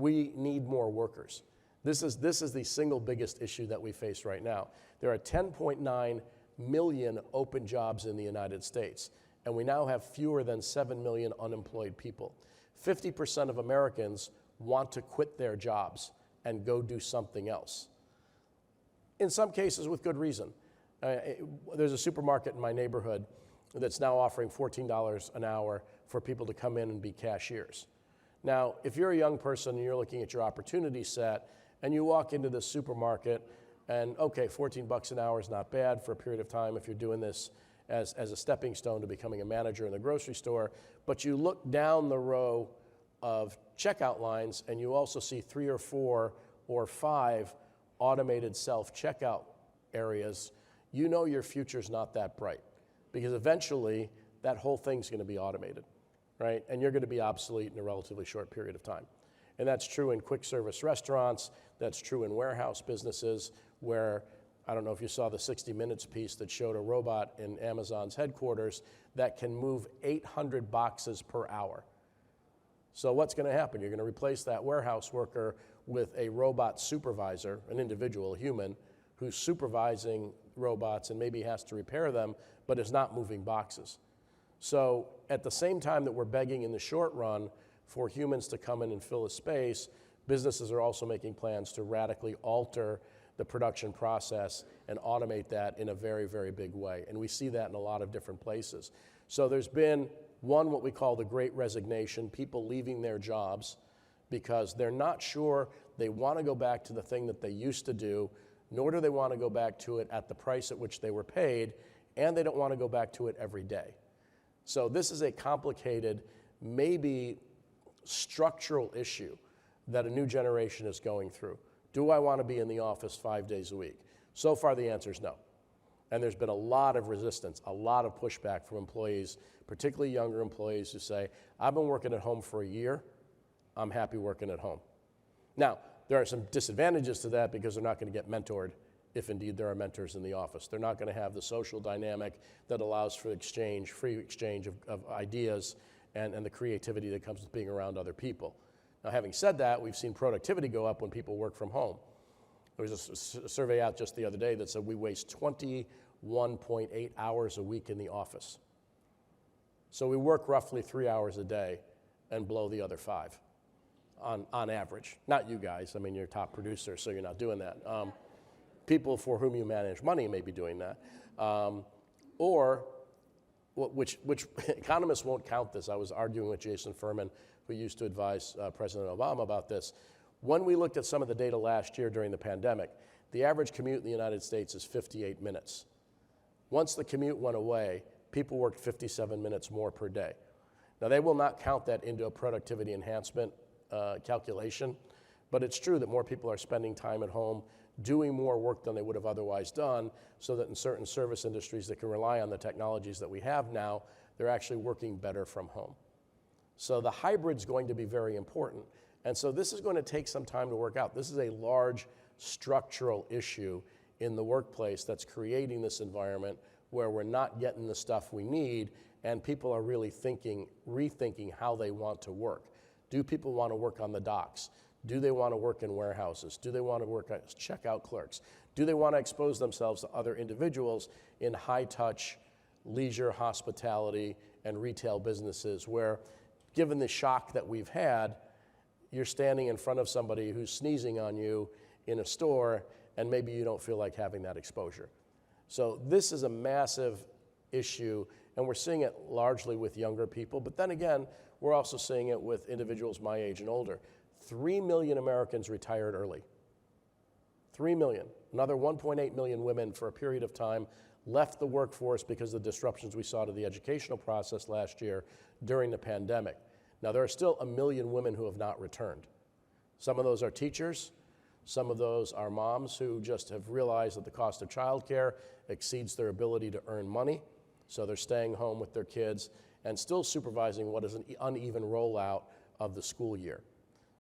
we need more workers. This is the single biggest issue that we face right now. There are 10.9 million open jobs in the United States, and we now have fewer than 7 million unemployed people. 50% of Americans want to quit their jobs and go do something else. In some cases with good reason. There's a supermarket in my neighborhood that's now offering $14 an hour for people to come in and be cashiers. Now, if you're a young person and you're looking at your opportunity set and you walk into this supermarket and, okay, 14 bucks an hour is not bad for a period of time if you're doing this as a stepping stone to becoming a manager in the grocery store, but you look down the row of checkout lines and you also see 3 or 4 or 5 automated self-checkout areas, you know your future's not that bright, because eventually that whole thing's gonna be automated, right? And you're gonna be obsolete in a relatively short period of time. And that's true in quick service restaurants, that's true in warehouse businesses where, I don't know if you saw the 60 Minutes piece that showed a robot in Amazon's headquarters that can move 800 boxes per hour. So what's gonna happen? You're gonna replace that warehouse worker with a robot supervisor, an individual, a human, who's supervising robots and maybe has to repair them, but is not moving boxes. So at the same time that we're begging in the short run for humans to come in and fill a space, businesses are also making plans to radically alter the production process and automate that in a very, very big way. And we see that in a lot of different places. So there's been one, what we call the Great Resignation, people leaving their jobs because they're not sure they want to go back to the thing that they used to do, nor do they want to go back to it at the price at which they were paid, and they don't want to go back to it every day. So this is a complicated, maybe structural issue that a new generation is going through. Do I want to be in the office 5 days a week? So far the answer is no. And there's been a lot of resistance, a lot of pushback from employees, particularly younger employees who say, I've been working at home for a year, I'm happy working at home. Now, there are some disadvantages to that because they're not going to get mentored if indeed there are mentors in the office. They're not going to have the social dynamic that allows for exchange, free exchange of ideas and the creativity that comes with being around other people. Now, having said that, we've seen productivity go up when people work from home. There was a survey out just the other day that said we waste 21.8 hours a week in the office. So we work roughly 3 hours a day and blow the other 5 on average. Not you guys, I mean, you're top producer, so you're not doing that. People for whom you manage money may be doing that. Which economists won't count this. I was arguing with Jason Furman, who used to advise President Obama about this. When we looked at some of the data last year during the pandemic, the average commute in the United States is 58 minutes. Once the commute went away, people worked 57 minutes more per day. Now, they will not count that into a productivity enhancement calculation, but it's true that more people are spending time at home doing more work than they would have otherwise done, so that in certain service industries that can rely on the technologies that we have now, they're actually working better from home. So the hybrid's going to be very important. And so this is going to take some time to work out. This is a large structural issue in the workplace that's creating this environment where we're not getting the stuff we need and people are really rethinking how they want to work. Do people want to work on the docks? Do they want to work in warehouses? Do they want to work as checkout clerks? Do they want to expose themselves to other individuals in high-touch, leisure, hospitality, and retail businesses where, given the shock that we've had, you're standing in front of somebody who's sneezing on you in a store and maybe you don't feel like having that exposure. So this is a massive issue, and we're seeing it largely with younger people, but then again, we're also seeing it with individuals my age and older. 3 million Americans retired early. 3 million. Another 1.8 million women for a period of time left the workforce because of the disruptions we saw to the educational process last year during the pandemic. Now, there are still 1 million women who have not returned. Some of those are teachers. Some of those are moms who just have realized that the cost of childcare exceeds their ability to earn money, so they're staying home with their kids and still supervising what is an uneven rollout of the school year.